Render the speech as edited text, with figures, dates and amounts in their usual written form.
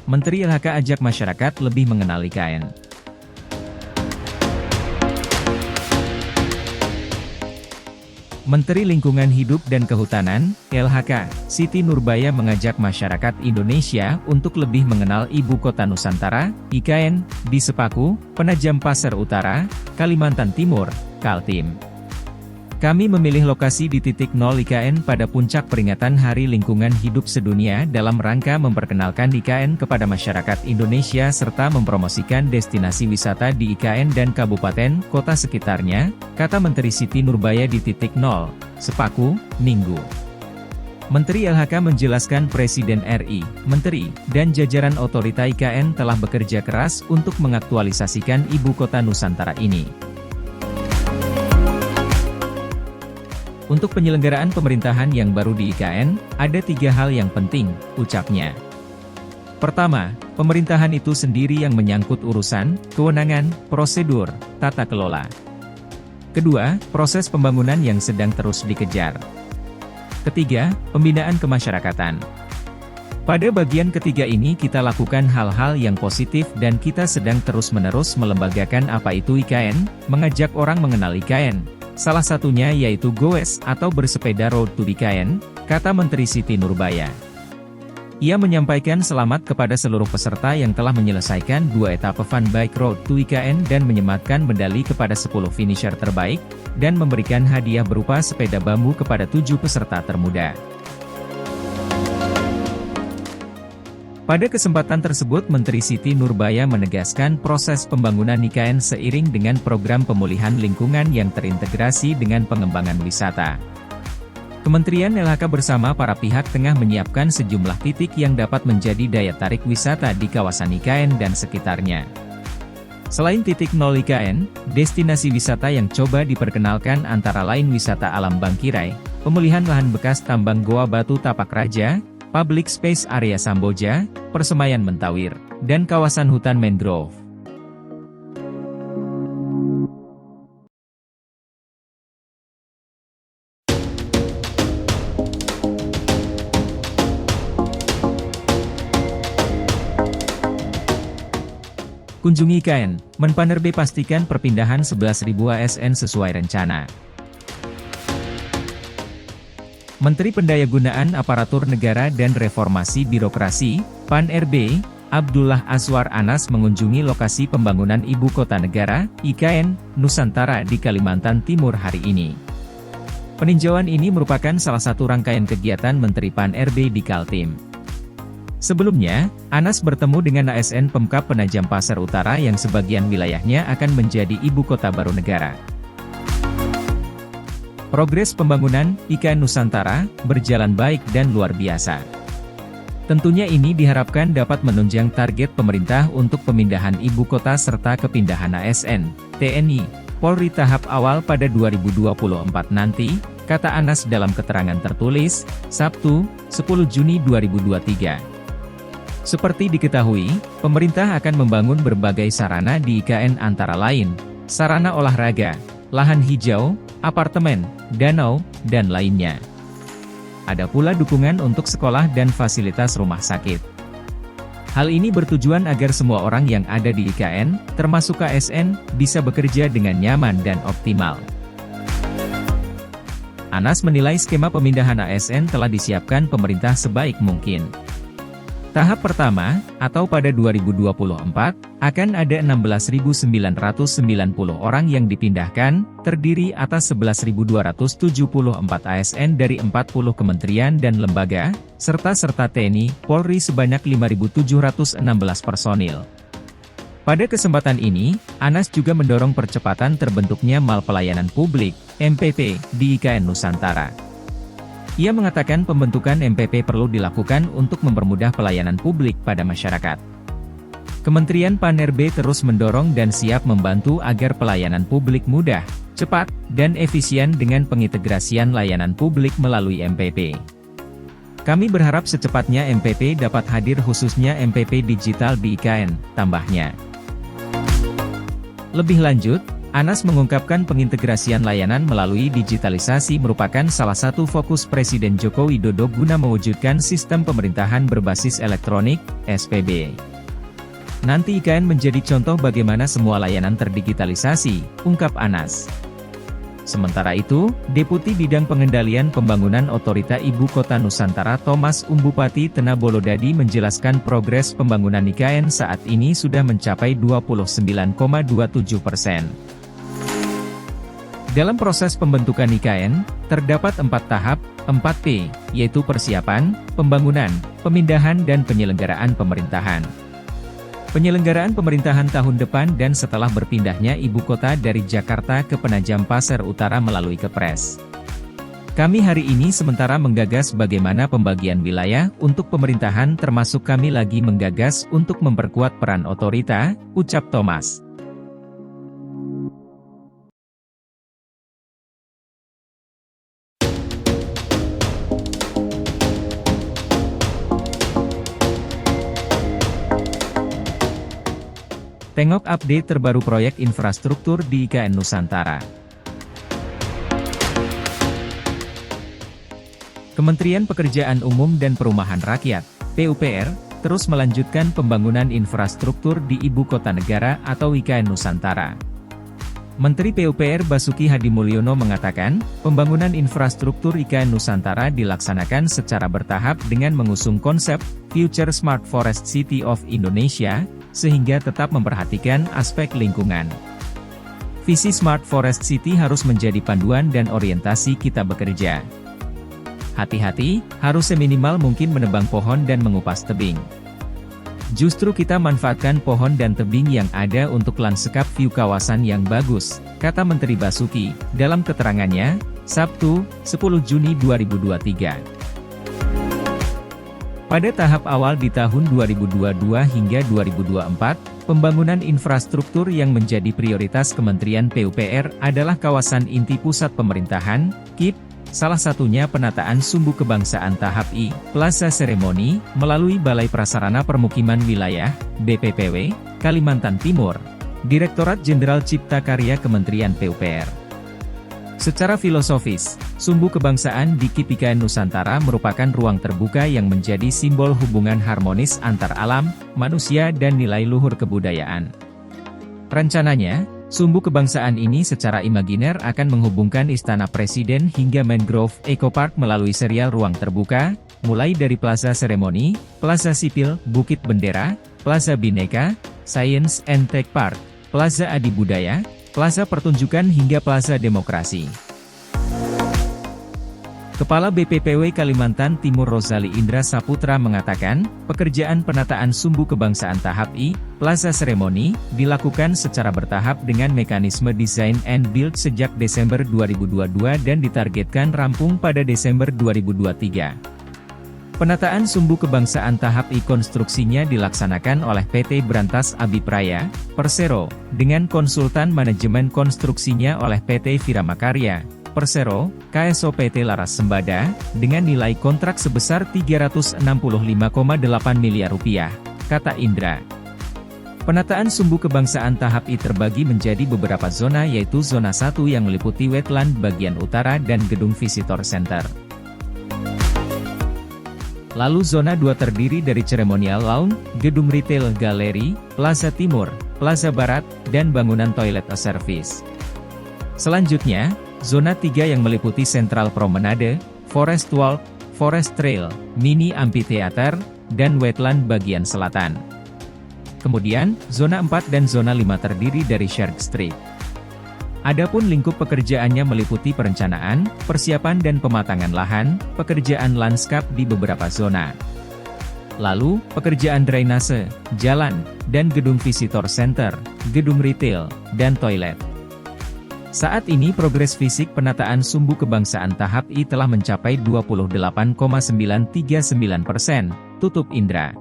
Menteri LHK ajak masyarakat lebih mengenal IKN. Menteri Lingkungan Hidup dan Kehutanan, LHK, Siti Nurbaya mengajak masyarakat Indonesia untuk lebih mengenal Ibu Kota Nusantara, IKN, di Sepaku, Penajam Pasir Utara, Kalimantan Timur, Kaltim. Kami memilih lokasi di titik nol IKN pada puncak peringatan Hari Lingkungan Hidup Sedunia dalam rangka memperkenalkan IKN kepada masyarakat Indonesia serta mempromosikan destinasi wisata di IKN dan kabupaten kota sekitarnya, kata Menteri Siti Nurbaya di titik nol, Sepaku, Minggu. Menteri LHK menjelaskan Presiden RI, Menteri, dan jajaran otorita IKN telah bekerja keras untuk mengaktualisasikan Ibu Kota Nusantara ini. Untuk penyelenggaraan pemerintahan yang baru di IKN, ada 3 hal yang penting, ucapnya. Pertama, pemerintahan itu sendiri yang menyangkut urusan, kewenangan, prosedur, tata kelola. Kedua, proses pembangunan yang sedang terus dikejar. Ketiga, pembinaan kemasyarakatan. Pada bagian ketiga ini kita lakukan hal-hal yang positif dan kita sedang terus-menerus melembagakan apa itu IKN, mengajak orang mengenal IKN. Salah satunya yaitu goes atau bersepeda road to IKN, kata Menteri Siti Nurbaya. Ia menyampaikan selamat kepada seluruh peserta yang telah menyelesaikan 2 etapa Fun Bike Road to IKN dan menyematkan medali kepada 10 finisher terbaik, dan memberikan hadiah berupa sepeda bambu kepada 7 peserta termuda. Pada kesempatan tersebut Menteri Siti Nurbaya menegaskan proses pembangunan IKN seiring dengan program pemulihan lingkungan yang terintegrasi dengan pengembangan wisata. Kementerian LHK bersama para pihak tengah menyiapkan sejumlah titik yang dapat menjadi daya tarik wisata di kawasan IKN dan sekitarnya. Selain titik nol IKN, destinasi wisata yang coba diperkenalkan antara lain wisata alam Bangkirai, pemulihan lahan bekas tambang Goa Batu Tapak Raja, Public Space Area Samboja, Persemayan Mentawir, dan kawasan hutan mangrove. Kunjungi IKN, Menpan-RB pastikan perpindahan 11.000 ASN sesuai rencana. Menteri Pendayagunaan Aparatur Negara dan Reformasi Birokrasi, PAN-RB, Abdullah Azwar Anas mengunjungi lokasi pembangunan Ibu Kota Negara, IKN, Nusantara di Kalimantan Timur hari ini. Peninjauan ini merupakan salah satu rangkaian kegiatan Menteri PAN-RB di Kaltim. Sebelumnya, Anas bertemu dengan ASN Pemkab Penajam Pasir Utara yang sebagian wilayahnya akan menjadi Ibu Kota baru negara. Progres pembangunan IKN Nusantara berjalan baik dan luar biasa. Tentunya ini diharapkan dapat menunjang target pemerintah untuk pemindahan ibu kota serta kepindahan ASN, TNI, Polri tahap awal pada 2024 nanti, kata Anas dalam keterangan tertulis, Sabtu, 10 Juni 2023. Seperti diketahui, pemerintah akan membangun berbagai sarana di IKN antara lain, sarana olahraga, lahan hijau, apartemen, danau, dan lainnya. Ada pula dukungan untuk sekolah dan fasilitas rumah sakit. Hal ini bertujuan agar semua orang yang ada di IKN, termasuk ASN, bisa bekerja dengan nyaman dan optimal. Anas menilai skema pemindahan ASN telah disiapkan pemerintah sebaik mungkin. Tahap pertama, atau pada 2024, akan ada 16.990 orang yang dipindahkan, terdiri atas 11.274 ASN dari 40 kementerian dan lembaga, serta TNI, Polri sebanyak 5.716 personil. Pada kesempatan ini, Anas juga mendorong percepatan terbentuknya Mal Pelayanan Publik, MPP, di IKN Nusantara. Ia mengatakan pembentukan MPP perlu dilakukan untuk mempermudah pelayanan publik pada masyarakat. Kementerian PAN-RB terus mendorong dan siap membantu agar pelayanan publik mudah, cepat, dan efisien dengan pengintegrasian layanan publik melalui MPP. Kami berharap secepatnya MPP dapat hadir khususnya MPP digital di IKN, tambahnya. Lebih lanjut, Anas mengungkapkan pengintegrasian layanan melalui digitalisasi merupakan salah satu fokus Presiden Joko Widodo guna mewujudkan sistem pemerintahan berbasis elektronik, SPB. Nanti IKN menjadi contoh bagaimana semua layanan terdigitalisasi, ungkap Anas. Sementara itu, Deputi Bidang Pengendalian Pembangunan Otorita Ibu Kota Nusantara Thomas Umbupati Tena Bolodadi menjelaskan progres pembangunan IKN saat ini sudah mencapai 29,27%. Dalam proses pembentukan IKN, terdapat 4 tahap, 4P, yaitu persiapan, pembangunan, pemindahan dan penyelenggaraan pemerintahan. Penyelenggaraan pemerintahan tahun depan dan setelah berpindahnya ibu kota dari Jakarta ke Penajam Pasir Utara melalui Kepres. Kami hari ini sementara menggagas bagaimana pembagian wilayah untuk pemerintahan termasuk kami lagi menggagas untuk memperkuat peran otorita, ucap Thomas. Tengok update terbaru proyek infrastruktur di IKN Nusantara. Kementerian Pekerjaan Umum dan Perumahan Rakyat, PUPR, terus melanjutkan pembangunan infrastruktur di Ibu Kota Negara atau IKN Nusantara. Menteri PUPR Basuki Hadimulyono mengatakan, pembangunan infrastruktur IKN Nusantara dilaksanakan secara bertahap dengan mengusung konsep Future Smart Forest City of Indonesia, sehingga tetap memperhatikan aspek lingkungan. Visi Smart Forest City harus menjadi panduan dan orientasi kita bekerja. Hati-hati, harus seminimal mungkin menebang pohon dan mengupas tebing. Justru kita manfaatkan pohon dan tebing yang ada untuk lanskap view kawasan yang bagus, kata Menteri Basuki, dalam keterangannya, Sabtu, 10 Juni 2023. Pada tahap awal di tahun 2022 hingga 2024, pembangunan infrastruktur yang menjadi prioritas Kementerian PUPR adalah kawasan inti pusat pemerintahan, KIP, salah satunya penataan Sumbu Kebangsaan tahap I, Plaza Seremoni, melalui Balai Prasarana Permukiman Wilayah, BPPW, Kalimantan Timur, Direktorat Jenderal Cipta Karya Kementerian PUPR. Secara filosofis, Sumbu Kebangsaan di KIP IKN Nusantara merupakan ruang terbuka yang menjadi simbol hubungan harmonis antar alam, manusia dan nilai luhur kebudayaan. Rencananya, Sumbu Kebangsaan ini secara imaginer akan menghubungkan Istana Presiden hingga Mangrove Eco Park melalui serial ruang terbuka, mulai dari Plaza Seremoni, Plaza Sipil, Bukit Bendera, Plaza Bhinneka, Science and Tech Park, Plaza Adi Budaya, Plaza Pertunjukan hingga Plaza Demokrasi. Kepala BPPW Kalimantan Timur Rozali Indra Saputra mengatakan, pekerjaan penataan Sumbu Kebangsaan tahap I, Plaza Seremoni, dilakukan secara bertahap dengan mekanisme design and build sejak Desember 2022 dan ditargetkan rampung pada Desember 2023. Penataan Sumbu Kebangsaan tahap I konstruksinya dilaksanakan oleh PT Brantas Abipraya, Persero, dengan konsultan manajemen konstruksinya oleh PT Viramakarya, Persero, KSO PT Laras Sembada, dengan nilai kontrak sebesar Rp365,8 miliar, kata Indra. Penataan Sumbu Kebangsaan tahap I terbagi menjadi beberapa zona yaitu Zona 1 yang meliputi wetland bagian utara dan Gedung Visitor Center. Lalu Zona 2 terdiri dari Ceremonial Lawn, Gedung Retail Galeri, Plaza Timur, Plaza Barat, dan bangunan toilet service. Selanjutnya, Zona 3 yang meliputi Central Promenade, Forest Walk, Forest Trail, Mini Amphitheater, dan wetland bagian selatan. Kemudian, Zona 4 dan Zona 5 terdiri dari Shark Street. Adapun lingkup pekerjaannya meliputi perencanaan, persiapan dan pematangan lahan, pekerjaan lanskap di beberapa zona. Lalu, pekerjaan drainase, jalan, dan gedung visitor center, gedung retail, dan toilet. Saat ini progres fisik penataan Sumbu Kebangsaan tahap I telah mencapai 28,939%, tutup Indra.